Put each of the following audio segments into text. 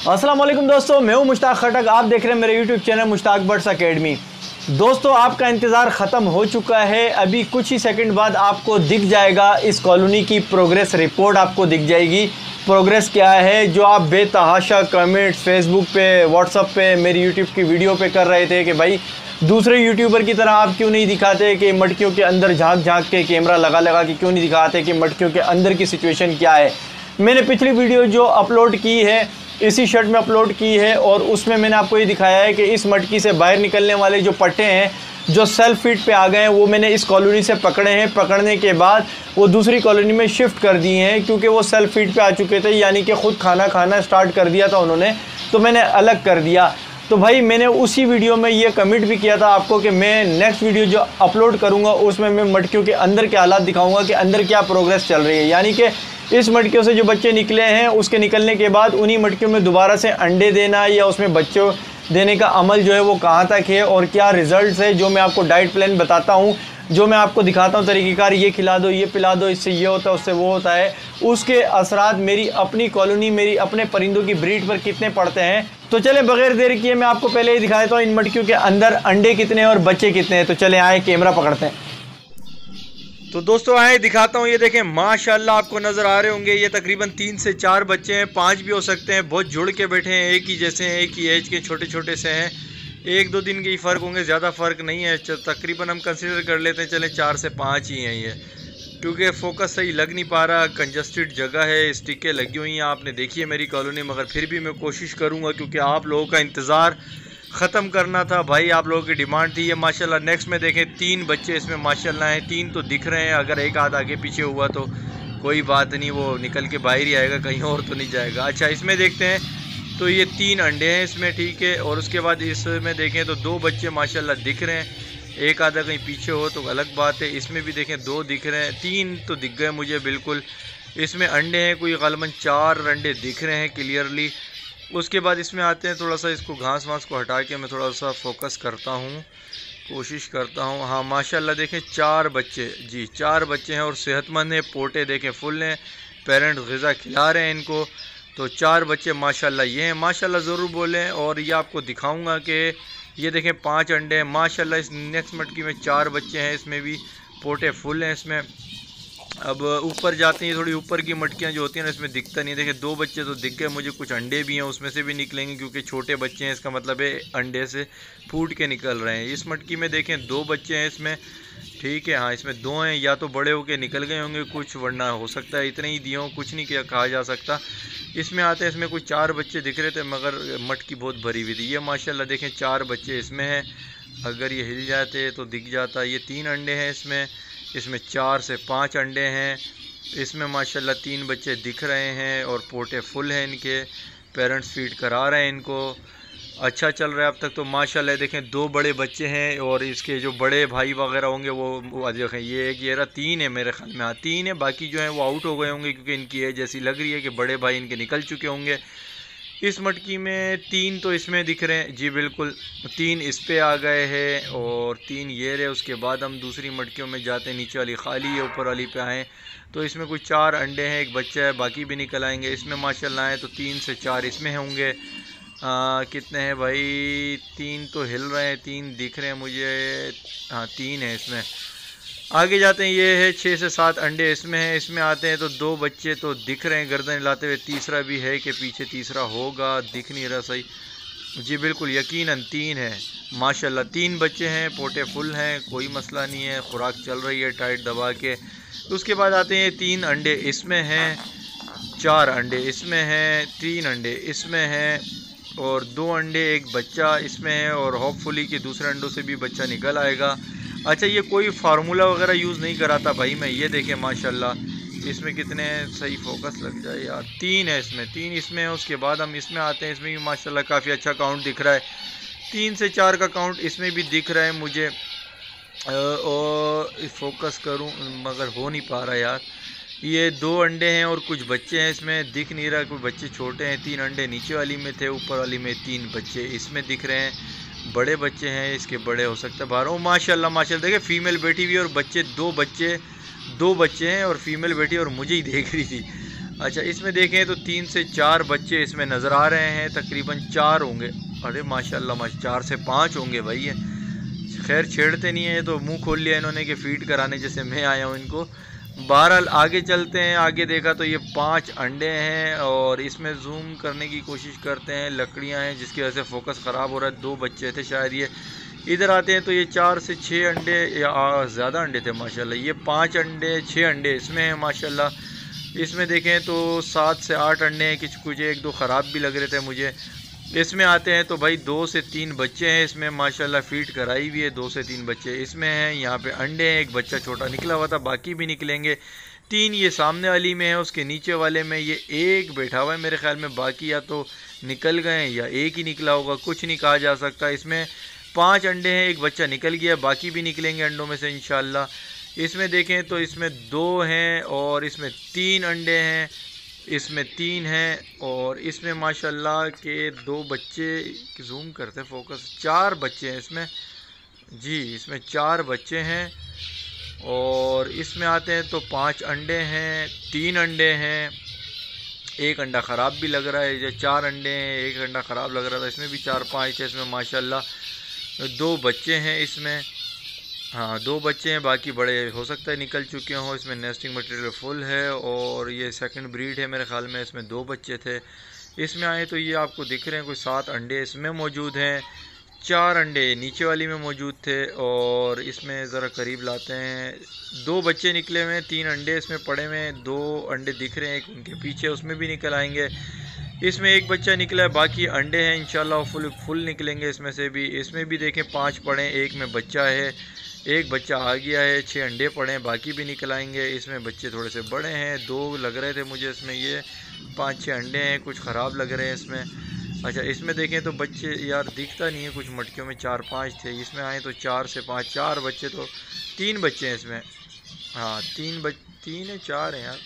अस्सलाम वालेकुम दोस्तों, मैं हूं मुश्ताक खटक। आप देख रहे हैं मेरे YouTube channel Mushtaq birds academy. दोस्तों, आपका इंतज़ार ख़त्म हो चुका है। अभी कुछ ही सेकंड बाद आपको दिख जाएगा इस कॉलोनी की प्रोग्रेस रिपोर्ट। आपको दिख जाएगी प्रोग्रेस क्या है। जो आप बेतहाशा कमेंट्स फेसबुक पे, व्हाट्सअप पे, मेरी यूट्यूब की वीडियो पे कर रहे थे कि भाई दूसरे यूट्यूबर की तरह आप क्यों नहीं दिखाते कि मटकियों के अंदर झांक झांक के कैमरा लगा लगा के क्यों नहीं दिखाते कि मटकियों के अंदर की सिचुएशन क्या है। मैंने पिछली वीडियो जो अपलोड की है इसी शर्ट में अपलोड की है और उसमें मैंने आपको ये दिखाया है कि इस मटकी से बाहर निकलने वाले जो पट्टे हैं जो सेल्फ फीड पे आ गए हैं वो मैंने इस कॉलोनी से पकड़े हैं। पकड़ने के बाद वो दूसरी कॉलोनी में शिफ्ट कर दिए हैं क्योंकि वो सेल्फ फीड पे आ चुके थे, यानी कि ख़ुद खाना खाना स्टार्ट कर दिया था उन्होंने, तो मैंने अलग कर दिया। तो भाई मैंने उसी वीडियो में ये कमिट भी किया था आपको कि मैं नेक्स्ट वीडियो जो अपलोड करूँगा उसमें मैं मटकियों के अंदर के हालात दिखाऊँगा कि अंदर क्या प्रोग्रेस चल रही है। यानी कि इस मटकियों से जो बच्चे निकले हैं उसके निकलने के बाद उन्हीं मटकियों में दोबारा से अंडे देना या उसमें बच्चों देने का अमल जो है वो कहाँ तक है और क्या रिज़ल्ट है, जो मैं आपको डाइट प्लान बताता हूँ, जो मैं आपको दिखाता हूँ तरीक़ेकार, ये खिला दो, ये पिला दो, इससे ये होता है, उससे वो होता है, उसके असरात मेरी अपनी कॉलोनी, मेरी अपने परिंदों की ब्रीड पर कितने पड़ते हैं। तो चले बगैर देर किए मैं आपको पहले ही दिखा देता हूँ इन मटकियों के अंदर अंडे कितने हैं और बच्चे कितने हैं। तो चले आए कैमरा पकड़ते हैं। तो दोस्तों आए दिखाता हूँ, ये देखें माशाल्लाह आपको नज़र आ रहे होंगे, ये तकरीबन 3 से 4 बच्चे हैं, 5 भी हो सकते हैं। बहुत जुड़ के बैठे हैं, एक ही जैसे हैं, एक ही एज के, छोटे छोटे से हैं। 1-2 दिन के ही फ़र्क होंगे, ज़्यादा फ़र्क नहीं है। तकरीबन हम कंसीडर कर लेते हैं चले 4 से 5 ही हैं ये, क्योंकि फोकस सही लग नहीं पा रहा, कंजस्टेड जगह है, स्टिकें लगी हुई हैं। आपने देखी है मेरी कॉलोनी, मगर फिर भी मैं कोशिश करूँगा क्योंकि आप लोगों का इंतज़ार ख़त्म करना था भाई, आप लोगों की डिमांड थी ये। माशाल्लाह नेक्स्ट में देखें 3 बच्चे इसमें माशाल्लाह हैं, 3 तो दिख रहे हैं। अगर एक आध आगे पीछे हुआ तो कोई बात नहीं, वो निकल के बाहर ही आएगा, कहीं और तो नहीं जाएगा। अच्छा इसमें देखते हैं, तो ये 3 अंडे हैं इसमें, ठीक है। और उसके बाद इसमें देखें तो 2 बच्चे माशाल्लाह दिख रहे हैं, एक आधा कहीं पीछे हो तो अलग बात है। इसमें भी देखें 2 दिख रहे हैं, 3 तो दिख गए मुझे बिल्कुल। इसमें अंडे हैं कोई ग़ालिबन 4 अंडे दिख रहे हैं क्लियरली। उसके बाद इसमें आते हैं, थोड़ा सा इसको घास वास को हटा के मैं थोड़ा सा फोकस करता हूँ, कोशिश करता हूँ। हाँ माशाल्लाह देखें 4 बच्चे, जी 4 बच्चे हैं और सेहतमंद हैं, पोटे देखें फुल हैं, पेरेंट ग़िज़ा खिला रहे हैं इनको। तो 4 बच्चे माशाल्लाह ये हैं, माशाल्लाह ज़रूर बोलें। और ये आपको दिखाऊँगा कि ये देखें 5 अंडे हैं माशाल्लाह। इस नेक्स्ट मटकी में 4 बच्चे हैं, इसमें भी पोटे फुल हैं इसमें। अब ऊपर जाते हैं, थोड़ी ऊपर की मटकियाँ जो होती हैं ना इसमें दिखता नहीं है। देखिए 2 बच्चे तो दिख गए मुझे, कुछ अंडे भी हैं उसमें से भी निकलेंगे क्योंकि छोटे बच्चे हैं, इसका मतलब है अंडे से फूट के निकल रहे हैं। इस मटकी में देखें 2 बच्चे हैं इसमें, ठीक है। हाँ इसमें 2 हैं, या तो बड़े होके निकल गए होंगे कुछ, वरना हो सकता है इतने ही दिए हों, कुछ नहीं किया कहा जा सकता। इसमें आते हैं, इसमें कुछ 4 बच्चे दिख रहे थे मगर मटकी बहुत भरी हुई थी। ये माशाल्लाह देखें 4 बच्चे इसमें हैं, अगर ये हिल जाते तो दिख जाता। ये 3 अंडे हैं इसमें, इसमें 4 से 5 अंडे हैं। इसमें माशाल्लाह 3 बच्चे दिख रहे हैं और पोटे फुल हैं इनके, पेरेंट्स फीड करा रहे हैं इनको। अच्छा चल रहा है अब तक तो माशाल्लाह। देखें 2 बड़े बच्चे हैं और इसके जो बड़े भाई वगैरह होंगे वो देखें, ये एक ये रहा, 3 है मेरे ख्याल में। हाँ 3 है, बाकी जो है वो आउट हो गए होंगे क्योंकि इनकी एज ऐसी लग रही है कि बड़े भाई इनके निकल चुके होंगे। इस मटकी में 3 तो इसमें दिख रहे हैं, जी बिल्कुल 3 इस पे आ गए हैं और 3 ये रहे। उसके बाद हम दूसरी मटकियों में जाते हैं, नीचे वाली खाली है, ऊपर वाली पे आएँ तो इसमें कुछ 4 अंडे हैं, एक बच्चा है, बाकी भी निकल आएंगे। इसमें माशाल्लाह है तो 3 से 4 इसमें होंगे। कितने हैं भाई, 3 तो हिल रहे हैं, 3 दिख रहे हैं मुझे, हाँ 3 है इसमें। आगे जाते हैं, ये है 6 से 7 अंडे इसमें हैं। इसमें आते हैं तो 2 बच्चे तो दिख रहे हैं गर्दन हिलाते हुए, तीसरा भी है कि पीछे तीसरा होगा, दिख नहीं रहा सही, जी बिल्कुल यकीनन 3 है माशाल्लाह। 3 बच्चे हैं, पोटे फुल हैं, कोई मसला नहीं है, खुराक चल रही है टाइट दबा के। उसके बाद आते हैं 3 अंडे इसमें हैं, 4 अंडे इसमें हैं, 3 अंडे इसमें हैं और 2 अंडे एक बच्चा इसमें है और होपफुली कि दूसरे अंडों से भी बच्चा निकल आएगा। अच्छा ये कोई फार्मूला वगैरह यूज़ नहीं कराता भाई मैं, ये देखें माशाल्लाह इसमें कितने सही फोकस लग जाए यार, 3 है इसमें, 3 इसमें है। उसके बाद हम इसमें आते हैं, इसमें भी माशाल्लाह काफ़ी अच्छा काउंट दिख रहा है, 3 से 4 का काउंट इसमें भी दिख रहा है मुझे। और फोकस करूं मगर हो नहीं पा रहा यार। ये 2 अंडे हैं और कुछ बच्चे हैं इसमें, दिख नहीं रहा, कोई बच्चे छोटे हैं। 3 अंडे नीचे वाली में थे, ऊपर वाली में 3 बच्चे इसमें दिख रहे हैं, बड़े बच्चे हैं, इसके बड़े हो सकते हैं बाहर। ओ माशाल्लाह माशाल्लाह देखिए फीमेल बैठी हुई और बच्चे 2 बच्चे हैं और फीमेल बैठी और मुझे ही देख रही थी। अच्छा, इसमें देखें तो 3 से 4 बच्चे इसमें नज़र आ रहे हैं, तकरीबन 4 होंगे। अरे माशाल्लाह 4 से 5 होंगे भाई ये। खैर छेड़ते नहीं है, तो मुंह खोल लिया इन्होंने कि फीड कराने जैसे मैं आया हूँ इनको। बहरहाल आगे चलते हैं। आगे देखा तो ये 5 अंडे हैं और इसमें जूम करने की कोशिश करते हैं। लकड़ियाँ हैं जिसकी वजह से फोकस ख़राब हो रहा है। 2 बच्चे थे शायद ये। इधर आते हैं तो ये 4 से 6 अंडे या ज़्यादा अंडे थे माशाल्लाह। ये 5 अंडे 6 अंडे इसमें हैं माशाल्लाह। इसमें देखें तो 7 से 8 अंडे हैं। कुछ 1-2 ख़राब भी लग रहे थे मुझे। इसमें आते हैं तो भाई 2 से 3 बच्चे हैं इसमें माशाल्लाह। फीड कराई हुई है। 2 से 3 बच्चे इसमें हैं। यहाँ पे अंडे हैं। एक बच्चा छोटा निकला हुआ था, बाकी भी निकलेंगे। 3 ये सामने वाली में है, उसके नीचे वाले में ये एक बैठा हुआ है मेरे ख्याल में। बाकी या तो निकल गए या एक ही निकला होगा, कुछ नहीं कहा जा सकता। इसमें 5 अंडे हैं, एक बच्चा निकल गया, बाकी भी निकलेंगे अंडों में से इंशाल्लाह। इसमें देखें तो इसमें 2 हैं और इसमें 3 अंडे हैं। इसमें 3 हैं और इसमें माशाल्लाह के 2 बच्चे, जूम करते फोकस, 4 बच्चे हैं इसमें जी। इसमें 4 बच्चे हैं और इसमें आते हैं तो 5 अंडे हैं, 3 अंडे हैं। एक अंडा ख़राब भी लग रहा है। 4 अंडे हैं, एक अंडा ख़राब लग रहा था। इसमें भी 4-5 है। इसमें माशाल्लाह 2 बच्चे हैं इसमें। हाँ 2 बच्चे हैं, बाकी बड़े हो सकता है निकल चुके हों। इसमें नेस्टिंग मटेरियल फुल है और ये सेकंड ब्रीड है मेरे ख्याल में। इसमें 2 बच्चे थे। इसमें आए तो ये आपको दिख रहे हैं कोई 7 अंडे इसमें मौजूद हैं। 4 अंडे नीचे वाली में मौजूद थे और इसमें ज़रा करीब लाते हैं। 2 बच्चे निकले हुए हैं, 3 अंडे इसमें पड़े हुए हैं। 2 अंडे दिख रहे हैं एक उनके पीछे, उसमें भी निकल आएंगे। इसमें एक बच्चा निकला है, बाकी अंडे हैं इंशाल्लाह फुल निकलेंगे इसमें से भी। इसमें भी देखें 5 पड़े हैं, एक में बच्चा है, एक बच्चा आ गया है। 6 अंडे पड़े हैं, बाकी भी निकल आएंगे। इसमें बच्चे थोड़े से बड़े हैं, 2 लग रहे थे मुझे इसमें। ये 5-6 अंडे हैं, कुछ ख़राब लग रहे हैं इसमें। अच्छा इसमें देखें तो बच्चे यार दिखता नहीं है, कुछ मटकियों में 4-5 थे। इसमें आए तो 4 से 5, 4 बच्चे तो 3 बच्चे हैं इसमें। हाँ 3 है 4 हैं यार,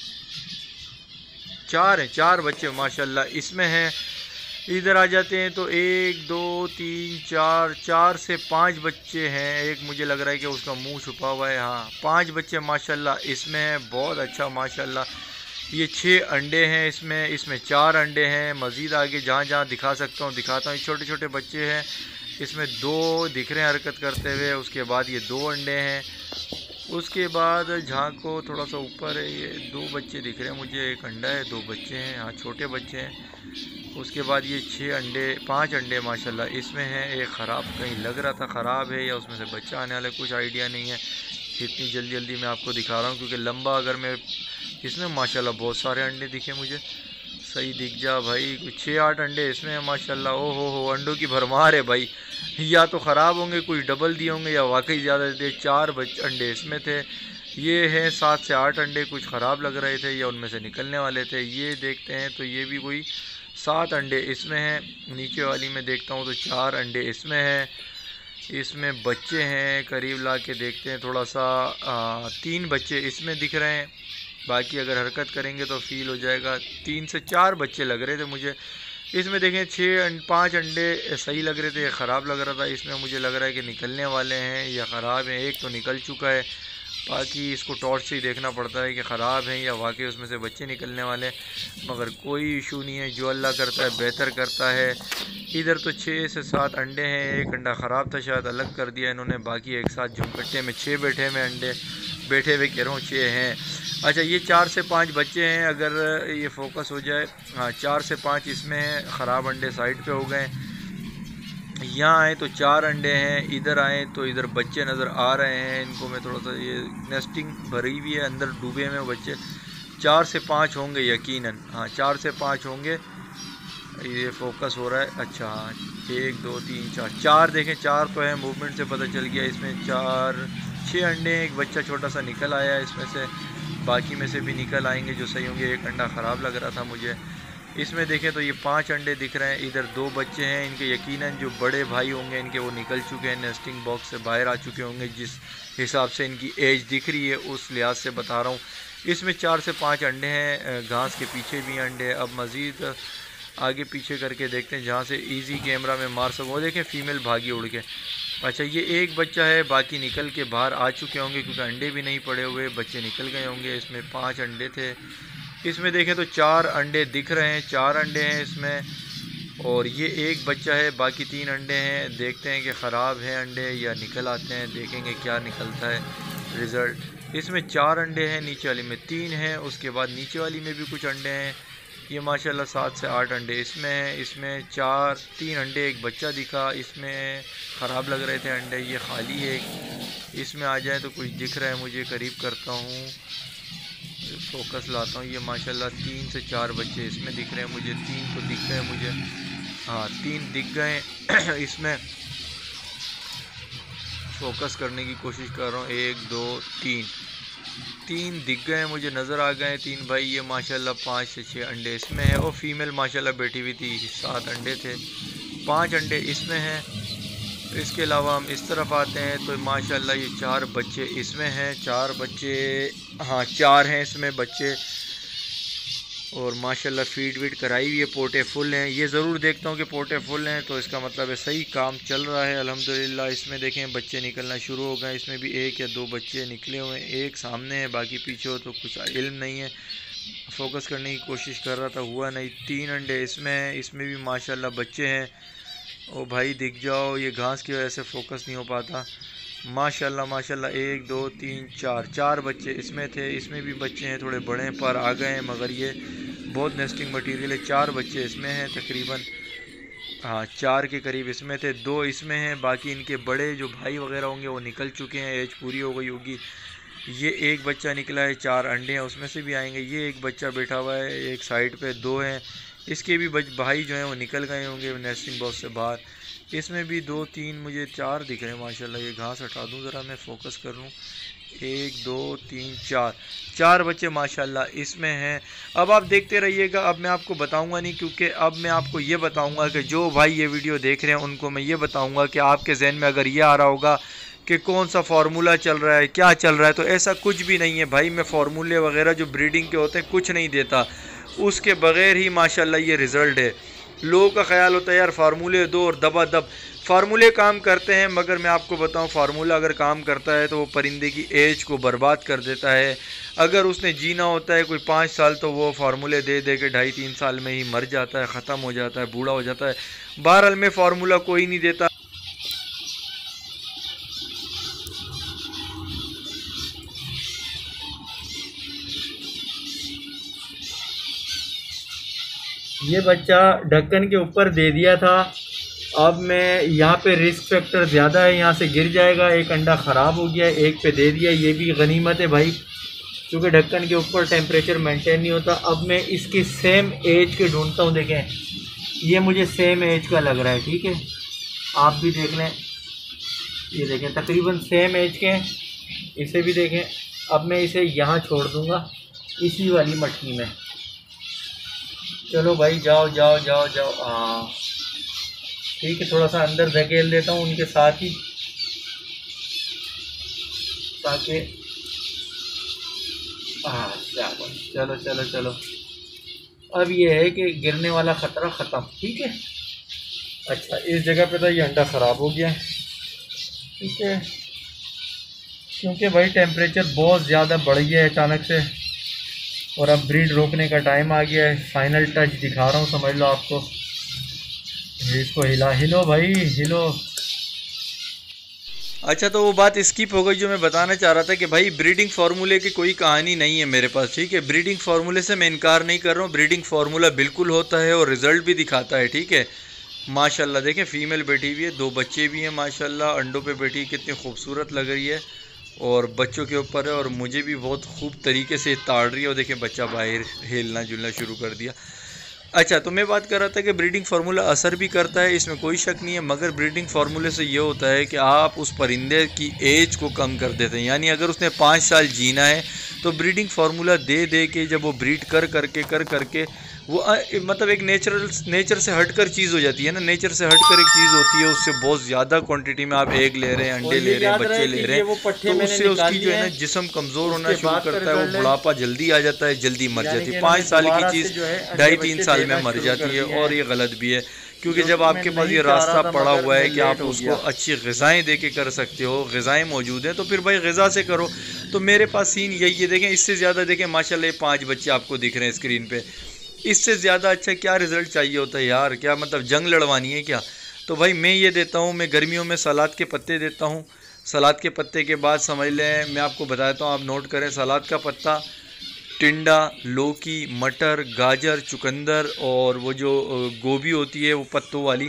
4 हैं, 4 बच्चे माशाल्लाह इसमें हैं। इधर आ जाते हैं तो 1 2 3 4 से 5 बच्चे हैं। एक मुझे लग रहा है कि उसका मुंह छुपा हुआ है। हाँ 5 बच्चे माशाल्लाह इसमें हैं, बहुत अच्छा माशाल्लाह। ये 6 अंडे हैं इसमें 4 अंडे हैं। मज़ीद आगे जहाँ जहाँ दिखा सकता हूँ दिखाता हूँ। छोटे छोटे बच्चे हैं इसमें, 2 दिख रहे हैं हरकत करते हुए। उसके बाद ये 2 अंडे हैं। उसके बाद झांको थोड़ा सा ऊपर है, ये 2 बच्चे दिख रहे हैं मुझे। एक अंडा है, 2 बच्चे हैं। हाँ छोटे बच्चे हैं। उसके बाद ये 5 अंडे माशाल्लाह इसमें हैं। एक ख़राब कहीं लग रहा था ख़राब है या उसमें से बच्चा आने वाला है, कुछ आइडिया नहीं है। इतनी जल्दी मैं आपको दिखा रहा हूँ क्योंकि लंबा अगर मैं इसमें माशाल्लाह बहुत सारे अंडे दिखे मुझे। सही दिख जा भाई, कुछ 6-8 अंडे इसमें है माशाल्लाह। ओ हो अंडों की भरमार है भाई। या तो ख़राब होंगे, कुछ डबल दिए होंगे या वाकई ज़्यादा दे। 4 अंडे इसमें थे। ये हैं 7 से 8 अंडे, कुछ ख़राब लग रहे थे या उनमें से निकलने वाले थे। ये देखते हैं तो ये भी कोई 7 अंडे इसमें हैं। नीचे वाली में देखता हूँ तो 4 अंडे इसमें हैं। इसमें बच्चे हैं, करीब ला के देखते हैं थोड़ा सा। 3 बच्चे इसमें दिख रहे हैं, बाकी अगर हरकत करेंगे तो फील हो जाएगा। 3 से 4 बच्चे लग रहे थे मुझे इसमें। देखें 5 अंडे सही लग रहे थे, ख़राब लग रहा था। इसमें मुझे लग रहा है कि निकलने वाले हैं या ख़राब हैं। एक तो निकल चुका है, बाकी इसको टॉर्च से ही देखना पड़ता है कि ख़राब हैं या वाकई उसमें से बच्चे निकलने वाले हैं। मगर कोई इशू नहीं है, जो अल्लाह करता है बेहतर करता है। इधर तो 6 से 7 अंडे हैं। एक अंडा ख़राब था, शायद अलग कर दिया इन्होंने। बाकी एक साथ झुमकट्टे में 6 बैठे हुए अंडे, बैठे हुए कह रहा हूँ 6 हैं। अच्छा ये 4 से 5 बच्चे हैं, अगर ये फोकस हो जाए। हाँ 4 से 5 इसमें हैं। ख़राब अंडे साइड पे हो गए। यहाँ आए तो 4 अंडे हैं, इधर आए तो इधर बच्चे नज़र आ रहे हैं। इनको मैं थोड़ा सा, ये नेस्टिंग भरी हुई है, अंदर डूबे में बच्चे। 4 से 5 होंगे यकीनन। हाँ 4 से 5 होंगे। ये फोकस हो रहा है। अच्छा हाँ 1 2 3 4 देखें 4 तो है, मूवमेंट से पता चल गया। इसमें 6 अंडे हैं, एक बच्चा छोटा सा निकल आया इसमें से। बाकी में से भी निकल आएंगे जो सही होंगे। एक अंडा ख़राब लग रहा था मुझे। इसमें देखें तो ये 5 अंडे दिख रहे हैं। इधर 2 बच्चे हैं, इनके यकीनन जो बड़े भाई होंगे इनके वो निकल चुके हैं, नेस्टिंग बॉक्स से बाहर आ चुके होंगे। जिस हिसाब से इनकी एज दिख रही है उस लिहाज से बता रहा हूँ। इसमें 4 से 5 अंडे हैं। घास के पीछे भी अंडे। अब मज़ीद आगे पीछे करके देखते हैं जहाँ से ईजी कैमरा में मार सकूँ। वो देखें फ़ीमेल भागी उड़ के। अच्छा ये एक बच्चा है, बाकी निकल के बाहर आ चुके होंगे क्योंकि अंडे भी नहीं पड़े हुए, बच्चे निकल गए होंगे। इसमें 5 अंडे थे। इसमें देखें तो 4 अंडे दिख रहे हैं, 4 अंडे हैं इसमें, और ये एक बच्चा है, बाकी 3 अंडे हैं। देखते हैं कि ख़राब है अंडे या निकल आते हैं, देखेंगे क्या निकलता है रिज़ल्ट। इसमें 4 अंडे हैं, नीचे वाली में 3 हैं, उसके बाद नीचे वाली में भी कुछ अंडे हैं। ये माशाल्लाह 7 से 8 अंडे इसमें हैं। इसमें 3 अंडे, एक बच्चा दिखा, इसमें ख़राब लग रहे थे अंडे, ये खाली है। इसमें आ जाए तो कुछ दिख रहा है मुझे, करीब करता हूँ, फोकस लाता हूँ। ये माशाल्लाह 3 से 4 बच्चे इसमें दिख रहे हैं मुझे, 3 तो दिख गए मुझे, हाँ 3 दिख गए। इसमें फोकस करने की कोशिश कर रहा हूँ, 1 2 3 दिख गए मुझे, नज़र आ गए 3 भाई। ये माशाल्लाह 5 से 6 अंडे इसमें है, और फीमेल माशाल्लाह बैठी हुई थी, 7 अंडे थे, 5 अंडे इसमें हैं। इसके अलावा हम इस तरफ आते हैं तो माशाल्लाह ये 4 बच्चे इसमें हैं, 4 बच्चे, हाँ 4 हैं इसमें बच्चे, और माशाल्लाह फीड वीड कराई हुई है, पोटे फुल हैं। ये ज़रूर देखता हूँ कि पोटे फुल हैं तो इसका मतलब है सही काम चल रहा है अल्हम्दुलिल्लाह। इसमें देखें बच्चे निकलना शुरू हो गए, इसमें भी 1 या 2 बच्चे निकले हुए हैं, एक सामने है, बाकी पीछे हो तो कुछ इल्म नहीं है। फोकस करने की कोशिश कर रहा था, हुआ नहीं। 3 अंडे इसमें हैं, इसमें भी माशाल्लाह बच्चे हैं। ओ भाई दिख जाओ, ये घास की वजह से फोकस नहीं हो पाता। माशाल्लाह माशाल्लाह 1 2 3 4 बच्चे इसमें थे, इसमें भी बच्चे हैं, थोड़े बड़े पर आ गए हैं, मगर ये बहुत नेस्टिंग मटेरियल है। 4 बच्चे इसमें हैं तकरीबन, हाँ 4 के करीब इसमें थे, 2 इसमें हैं, बाकी इनके बड़े जो भाई वगैरह होंगे वो निकल चुके हैं, एज पूरी हो गई होगी। ये एक बच्चा निकला है, 4 अंडे हैं उसमें से भी आएंगे। ये एक बच्चा बैठा हुआ है एक साइड पे, 2 हैं, इसके भी भाई जो हैं वो निकल गए होंगे नेस्टिंग बॉक्स से बाहर। इसमें भी 2 3 मुझे 4 दिख रहे हैं माशाल्लाह। ये घास हटा दूँ ज़रा, मैं फोकस कर लूँ, 1 2 3 4 बच्चे माशाल्लाह इसमें हैं। अब आप देखते रहिएगा, अब मैं आपको बताऊंगा नहीं, क्योंकि अब मैं आपको ये बताऊंगा कि जो भाई ये वीडियो देख रहे हैं उनको मैं ये बताऊंगा कि आपके जहन में अगर ये आ रहा होगा कि कौन सा फार्मूला चल रहा है, क्या चल रहा है, तो ऐसा कुछ भी नहीं है भाई। मैं फार्मूले वगैरह जो ब्रीडिंग के होते हैं कुछ नहीं देता, उसके बगैर ही माशाल्लाह ये रिज़ल्ट है। लोगों का ख्याल होता है यार फार्मूले दो और दबा दब, फार्मूले काम करते हैं, मगर मैं आपको बताऊं फार्मूला अगर काम करता है तो वो परिंदे की एज को बर्बाद कर देता है। अगर उसने जीना होता है कोई 5 साल तो वो फार्मूले दे दे के 2.5-3 साल में ही मर जाता है, ख़त्म हो जाता है, बूढ़ा हो जाता है। बहरहाल में फार्मूला कोई नहीं देता। ये बच्चा ढक्कन के ऊपर दे दिया था, अब मैं यहाँ पे रिस्क फैक्टर ज़्यादा है, यहाँ से गिर जाएगा। एक अंडा ख़राब हो गया, एक पे दे दिया, ये भी गनीमत है भाई, क्योंकि ढक्कन के ऊपर टेम्परेचर मेंटेन नहीं होता। अब मैं इसकी सेम एज के ढूंढता हूँ, देखें ये मुझे सेम एज का लग रहा है, ठीक है आप भी देख लें, ये देखें तकरीबन सेम एज के हैं, इसे भी देखें। अब मैं इसे यहाँ छोड़ दूँगा इसी वाली मटकी में, चलो भाई जाओ जाओ जाओ जाओ, हाँ ठीक है, थोड़ा सा अंदर धकेल देता हूँ उनके साथ ही, ताकि हाँ चलो चलो चलो। अब ये है कि गिरने वाला ख़तरा ख़त्म, ठीक है। अच्छा इस जगह पे तो ये अंडा ख़राब हो गया है, ठीक है, क्योंकि भाई टेम्परेचर बहुत ज़्यादा बढ़ गया है अचानक से, और अब ब्रीड रोकने का टाइम आ गया है। फाइनल टच दिखा रहा हूँ, समझ लो आपको, इसको हिलो भाई हिलो। अच्छा तो वो बात स्किप हो गई जो मैं बताना चाह रहा था कि भाई ब्रीडिंग फार्मूले की कोई कहानी नहीं है मेरे पास, ठीक है। ब्रीडिंग फार्मूले से मैं इनकार नहीं कर रहा हूँ, ब्रीडिंग फार्मूला बिल्कुल होता है और रिज़ल्ट भी दिखाता है, ठीक है। माशाल्लाह देखें फीमेल बैठी हुई है, 2 बच्चे भी हैं माशाल्लाह, अंडों पे बैठी, कितनी खूबसूरत लग रही है और बच्चों के ऊपर है, और मुझे भी बहुत खूब तरीके से ताड़ रही है। और देखें बच्चा बाहर हिलना जुलना शुरू कर दिया। अच्छा तो मैं बात कर रहा था कि ब्रीडिंग फार्मूला असर भी करता है, इसमें कोई शक नहीं है, मगर ब्रीडिंग फार्मूले से ये होता है कि आप उस परिंदे की एज को कम कर देते हैं। यानी अगर उसने 5 साल जीना है तो ब्रीडिंग फार्मूला दे दे के जब वो ब्रीड कर करके वो मतलब एक नेचर से हटकर चीज़ हो जाती है ना, नेचर से हटकर एक चीज़ होती है, उससे बहुत ज़्यादा क्वांटिटी में आप एग ले रहे हैं, अंडे ले रहे हैं, बच्चे ले रहे हैं, तो उससे उसकी जो है ना जिस्म कमज़ोर होना शुरू करता है, वो बुढ़ापा जल्दी आ जाता है, जल्दी मर जाती है। 5 साल की चीज़ 2.5-3 साल में मर जाती है, और ये गलत भी है, क्योंकि जब आपके पास ये रास्ता पड़ा हुआ है कि आप उसको अच्छी ग़िज़ाएँ दे के कर सकते हो, ग़िज़ाएँ मौजूद हैं, तो फिर भाई ग़िज़ा से करो। तो मेरे पास सीन यही है, देखें इससे ज़्यादा देखें माशाल्लाह ये 5 बच्चे आपको दिख रहे हैं स्क्रीन पे। इससे ज़्यादा अच्छा क्या रिज़ल्ट चाहिए होता है यार, क्या मतलब जंग लड़वानी है क्या। तो भाई मैं ये देता हूँ, मैं गर्मियों में सलाद के पत्ते देता हूँ। सलाद के पत्ते के बाद समझ लें, मैं आपको बताता हूँ, आप नोट करें, सलाद का पत्ता, टिंडा, लौकी, मटर, गाजर, चुकंदर और वो जो गोभी होती है वो पत्तों वाली,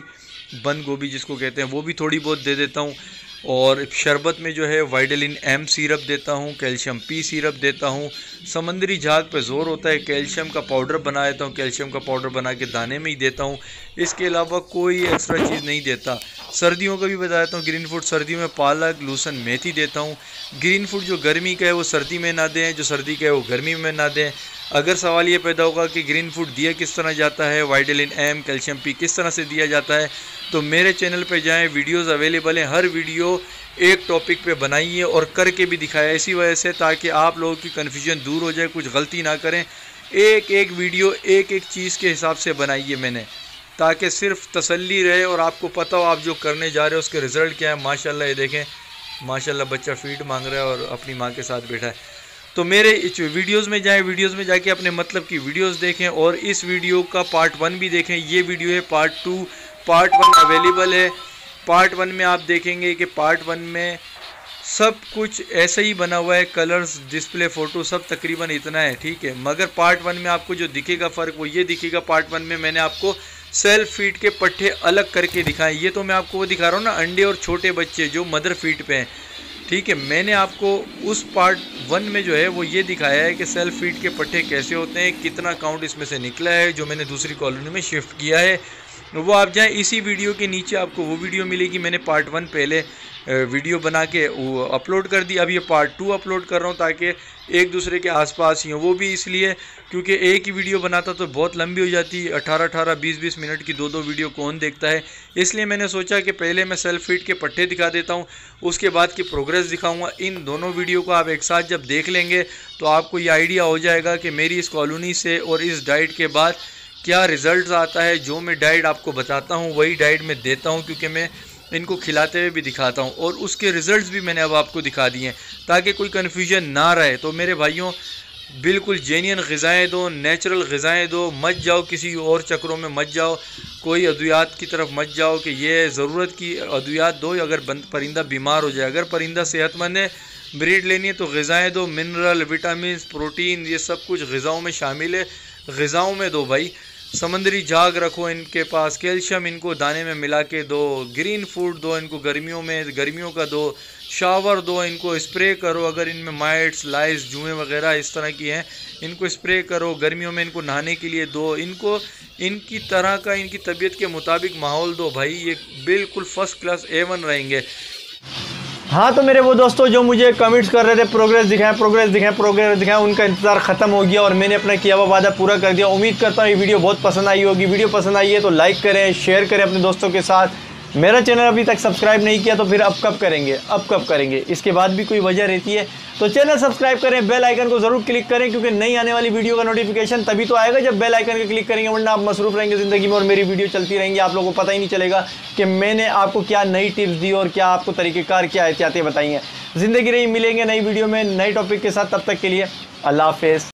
बंद गोभी जिसको कहते हैं, वो भी थोड़ी बहुत दे देता हूँ। और शरबत में जो है वाइडलिन एम सिरप देता हूँ, कैल्शियम पी सिरप देता हूँ। समंदरी झाग पे ज़ोर होता है, कैल्शियम का पाउडर बना देता हूँ, कैल्शियम का पाउडर बना के दाने में ही देता हूँ। इसके अलावा कोई एक्स्ट्रा चीज़ नहीं देता। सर्दियों का भी बता देता हूँ, ग्रीन फूड सर्दियों में पालक, लहसुन, मेथी देता हूँ। ग्रीन फूड जो गर्मी का है वो सर्दी में ना दें, जो सर्दी का है वो गर्मी में ना दें। अगर सवाल ये पैदा होगा कि ग्रीन फूड दिया किस तरह जाता है, वाइडलिन एम, कैल्शियम पी किस तरह से दिया जाता है, तो मेरे चैनल पे जाएं, वीडियोस अवेलेबल हैं। हर वीडियो एक टॉपिक पे बनाइए और करके भी दिखाया, इसी वजह से ताकि आप लोगों की कन्फ्यूजन दूर हो जाए, कुछ गलती ना करें। एक एक वीडियो एक एक चीज़ के हिसाब से बनाइए मैंने, ताकि सिर्फ तसल्ली रहे और आपको पता हो आप जो करने जा रहे हो उसके रिज़ल्ट क्या है। माशाल्लाह ये देखें, माशाल्लाह बच्चा फीड मांग रहा है और अपनी माँ के साथ बैठा है। तो मेरे वीडियोज़ में जाएँ, वीडियोज़ में जाके अपने मतलब की वीडियोज़ देखें और इस वीडियो का पार्ट 1 भी देखें। ये वीडियो है पार्ट 2, पार्ट 1 अवेलेबल है। पार्ट 1 में आप देखेंगे कि पार्ट 1 में सब कुछ ऐसा ही बना हुआ है, कलर्स, डिस्प्ले, फ़ोटो सब तकरीबन इतना है, ठीक है। मगर पार्ट 1 में आपको जो दिखेगा फ़र्क वो ये दिखेगा, पार्ट 1 में मैंने आपको सेल्फ फीड के पट्टे अलग करके दिखाए। ये तो मैं आपको वो दिखा रहा हूँ ना, अंडे और छोटे बच्चे जो मदर फीड पे हैं, ठीक है। मैंने आपको उस पार्ट 1 में जो है वो ये दिखाया है कि सेल्फ फीड के पट्टे कैसे होते हैं, कितना काउंट इसमें से निकला है, जो मैंने दूसरी कॉलोनी में शिफ्ट किया है। वो आप जाएं, इसी वीडियो के नीचे आपको वो वीडियो मिलेगी। मैंने पार्ट 1 पहले वीडियो बना के वो अपलोड कर दी, अब ये पार्ट 2 अपलोड कर रहा हूँ ताकि एक दूसरे के आसपास ही हो। वो भी इसलिए क्योंकि एक ही वीडियो बनाता तो बहुत लंबी हो जाती, 18-18, 20-20 मिनट की दो वीडियो कौन देखता है। इसलिए मैंने सोचा कि पहले मैं सेल्फ फीड के पट्टे दिखा देता हूँ, उसके बाद की प्रोग्रेस दिखाऊँगा। इन दोनों वीडियो को आप एक साथ जब देख लेंगे तो आपको ये आइडिया हो जाएगा कि मेरी इस कॉलोनी से और इस डाइट के बाद क्या रिज़ल्ट आता है। जो मैं डाइट आपको बताता हूँ वही डाइट मैं देता हूँ, क्योंकि मैं इनको खिलाते हुए भी दिखाता हूँ और उसके रिज़ल्ट्स भी मैंने अब आपको दिखा दिए हैं ताकि कोई कन्फ्यूजन ना रहे। तो मेरे भाइयों, बिल्कुल जेन्युइन ग़िज़ाएँ दो, नेचुरल ग़िज़ाएँ दो, मत जाओ किसी और चक्रों में, मत जाओ कोई अद्वियात की तरफ मत जाओ कि ये ज़रूरत की अद्वियात दो अगर परिंदा बीमार हो जाए। अगर परिंदा सेहतमंद है, ब्रीड लेनी है तो ग़िज़ाएँ दो, मिनरल, विटामिन, प्रोटीन, ये सब कुछ ग़िज़ाओं में शामिल है, ग़िज़ाओं में दो भाई। समंदरी झाग रखो इनके पास, कैल्शियम इनको दाने में मिला के दो, ग्रीन फूड दो इनको गर्मियों में, गर्मियों का दो, शावर दो, इनको स्प्रे करो अगर इनमें माइट्स, लाइस, जुएँ वगैरह इस तरह की हैं, इनको स्प्रे करो। गर्मियों में इनको नहाने के लिए दो, इनको इनकी तरह का, इनकी तबीयत के मुताबिक माहौल दो भाई, ये बिल्कुल फ़र्स्ट क्लास A1 रहेंगे। हाँ, तो मेरे वो दोस्तों जो मुझे कमेंट्स कर रहे थे प्रोग्रेस दिखाएं, प्रोग्रेस दिखाएं, प्रोग्रेस दिखाएं, उनका इंतज़ार ख़त्म हो गया और मैंने अपना किया हुआ वादा पूरा कर दिया। उम्मीद करता हूँ ये वीडियो बहुत पसंद आई होगी। वीडियो पसंद आई है तो लाइक करें, शेयर करें अपने दोस्तों के साथ। मेरा चैनल अभी तक सब्सक्राइब नहीं किया तो फिर अब कब करेंगे, अब कब करेंगे, इसके बाद भी कोई वजह रहती है तो चैनल सब्सक्राइब करें, बेल आइकन को ज़रूर क्लिक करें, क्योंकि नई आने वाली वीडियो का नोटिफिकेशन तभी तो आएगा जब बेल आइकन को क्लिक करेंगे, वरना आप मसरूफ़ रहेंगे ज़िंदगी में और मेरी वीडियो चलती रहेंगी, आप लोगों को पता ही नहीं चलेगा कि मैंने आपको क्या नई टिप्स दी और क्या आपको तरीक़ेकार, क्या एहतियातें बताई हैं। ज़िंदगी रही, मिलेंगे नई वीडियो में नए टॉपिक के साथ, तब तक के लिए अल्लाह हाफ़िज़।